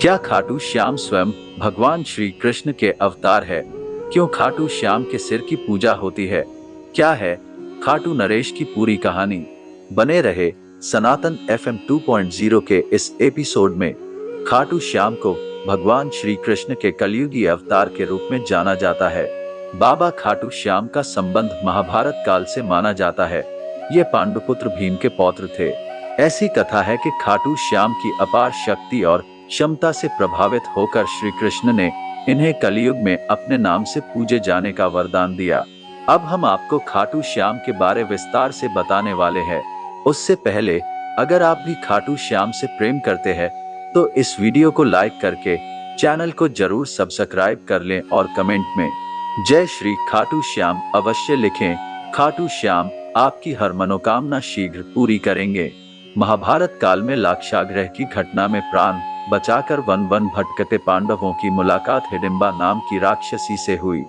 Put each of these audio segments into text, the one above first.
क्या खाटू श्याम स्वयं भगवान श्री कृष्ण के अवतार है? क्यों खाटू श्याम के सिर की पूजा होती है? क्या है खाटू नरेश की पूरी कहानी? बने रहे सनातन FM 2.0 के इस एपिसोड में। खाटू श्याम को भगवान श्री कृष्ण के कलयुगी अवतार के रूप में जाना जाता है। बाबा खाटू श्याम का संबंध महाभारत काल से माना जाता है। ये पांडुपुत्र भीम के पौत्र थे। ऐसी कथा है कि खाटू श्याम की अपार शक्ति और क्षमता से प्रभावित होकर श्री कृष्ण ने इन्हें कलयुग में अपने नाम से पूजे जाने का वरदान दिया। अब हम आपको खाटू श्याम के बारे विस्तार से बताने वाले हैं। उससे पहले अगर आप भी खाटू श्याम से प्रेम करते हैं तो इस वीडियो को लाइक करके चैनल को जरूर सब्सक्राइब कर लें और कमेंट में जय श्री खाटू श्याम अवश्य लिखें। खाटू श्याम आपकी हर मनोकामना शीघ्र पूरी करेंगे। महाभारत काल में लाक्षागृह की घटना में प्राण बचाकर वन वन भटकते पांडवों की मुलाकात हिडिंबा नाम की राक्षसी से हुई।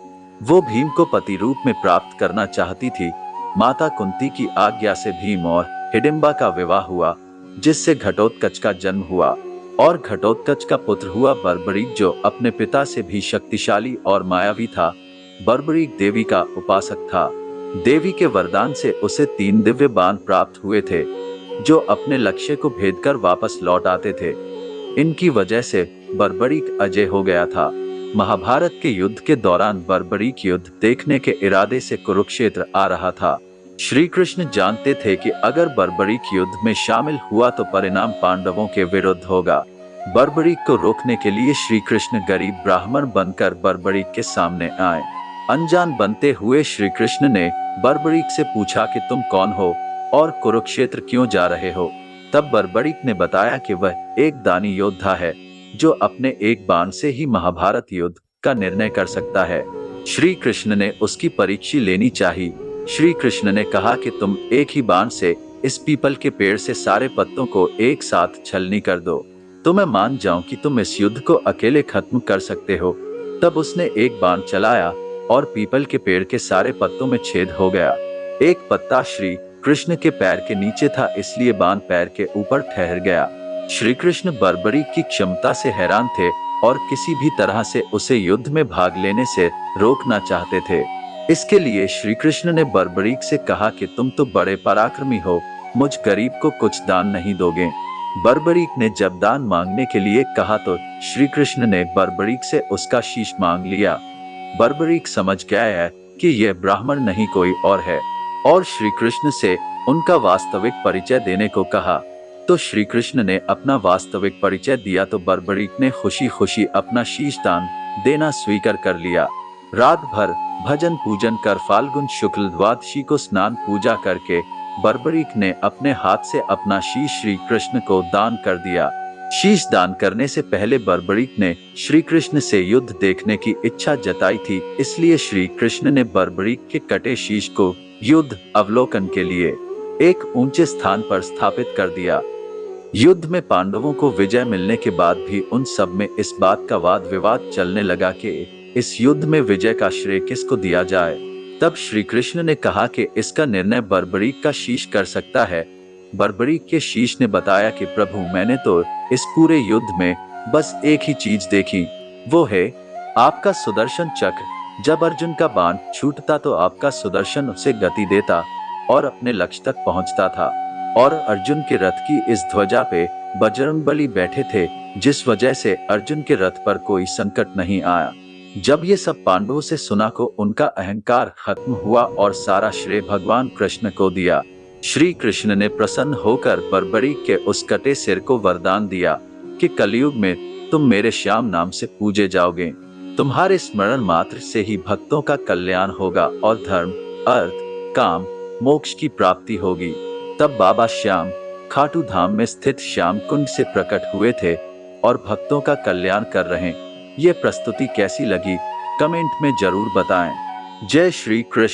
वो भीम को पति रूप में प्राप्त करना चाहती थी। माता कुंती की आज्ञा से भीम और हिडिंबा का विवाह हुआ, जिससे घटोत्कच का जन्म हुआ और घटोत्कच का पुत्र हुआ बर्बरीक, जो अपने पिता से भी शक्तिशाली और मायावी था। बर्बरीक देवी का उपासक था। देवी के वरदान से उसे 3 दिव्य बाण प्राप्त हुए थे, जो अपने लक्ष्य को भेद कर वापस लौट आते थे। इनकी वजह से बर्बरीक अजय हो गया था। महाभारत के युद्ध के दौरान बर्बरीक युद्ध देखने के इरादे से कुरुक्षेत्र आ रहा था। श्री कृष्ण जानते थे कि अगर बर्बरीक युद्ध में शामिल हुआ तो परिणाम पांडवों के विरुद्ध होगा। बर्बरीक को रोकने के लिए श्री कृष्ण गरीब ब्राह्मण बनकर बर्बरीक के सामने आए। अनजान बनते हुए श्री कृष्ण ने बर्बरीक से पूछा कि तुम कौन हो और कुरुक्षेत्र क्यों जा रहे हो? तब बर्बरीक ने बताया कि वह एक दानी योद्धा है, जो अपने एक बाण से ही महाभारत युद्ध का निर्णय कर सकता है। श्री कृष्ण ने उसकी परीक्षा लेनी चाहिए। श्री कृष्ण ने कहा कि तुम एक ही बाण से इस पीपल के पेड़ से सारे पत्तों को एक साथ छलनी कर दो, तो मैं मान जाऊं कि तुम इस युद्ध को अकेले खत्म कर सकते हो। तब उसने एक बाण चलाया और पीपल के पेड़ के सारे पत्तों में छेद हो गया। एक पत्ता श्री कृष्ण के पैर के नीचे था, इसलिए बाण पैर के ऊपर ठहर गया। श्री कृष्ण बर्बरीक की क्षमता से हैरान थे और किसी भी तरह से उसे युद्ध में भाग लेने से रोकना चाहते थे। इसके लिए श्री कृष्ण ने बर्बरीक से कहा कि तुम तो बड़े पराक्रमी हो, मुझ गरीब को कुछ दान नहीं दोगे? बर्बरीक ने जब दान मांगने के लिए कहा तो श्री कृष्ण ने बर्बरीक से उसका शीश मांग लिया। बर्बरीक समझ गया है कि यह ब्राह्मण नहीं कोई और है और श्री कृष्ण से उनका वास्तविक परिचय देने को कहा। तो श्री कृष्ण ने अपना वास्तविक परिचय दिया तो बर्बरीक ने खुशी खुशी अपना शीश दान देना स्वीकार कर लिया। रात भर भजन पूजन कर फाल्गुन शुक्ल द्वादशी को स्नान पूजा करके बर्बरीक ने अपने हाथ से अपना शीश श्री कृष्ण को दान कर दिया। शीश दान करने से पहले बर्बरीक ने श्री कृष्ण से युद्ध देखने की इच्छा जताई थी, इसलिए श्री कृष्ण ने बर्बरीक के कटे शीश को युद्ध अवलोकन के लिए एक ऊंचे स्थान पर स्थापित कर दिया। युद्ध में पांडवों को विजय मिलने के बाद भी उन सब में इस बात का वाद विवाद चलने लगा कि इस युद्ध में विजय का श्रेय किसको दिया जाए। तब श्री कृष्ण ने कहा कि इसका निर्णय बर्बरीक का शीश कर सकता है। बर्बरीक के शीश ने बताया कि प्रभु, मैंने तो इस पूरे युद्ध में बस एक ही चीज देखी, वो है आपका सुदर्शन चक्र। जब अर्जुन का बाण छूटता तो आपका सुदर्शन उसे गति देता और अपने लक्ष्य तक पहुंचता था। और अर्जुन के रथ की इस ध्वजा पे बजरंगबली बैठे थे, जिस वजह से अर्जुन के रथ पर कोई संकट नहीं आया। जब ये सब पांडवों से सुना को उनका अहंकार खत्म हुआ और सारा श्रेय भगवान कृष्ण को दिया। श्री कृष्ण ने प्रसन्न होकर बर्बरीक के उस कटे सिर को वरदान दिया कि कलयुग में तुम मेरे श्याम नाम से पूजे जाओगे। तुम्हारे स्मरण मात्र से ही भक्तों का कल्याण होगा और धर्म, अर्थ, काम, मोक्ष की प्राप्ति होगी। तब बाबा श्याम खाटू धाम में स्थित श्याम कुंड से प्रकट हुए थे और भक्तों का कल्याण कर रहे। ये प्रस्तुति कैसी लगी कमेंट में जरूर बताएं। जय श्री कृष्ण।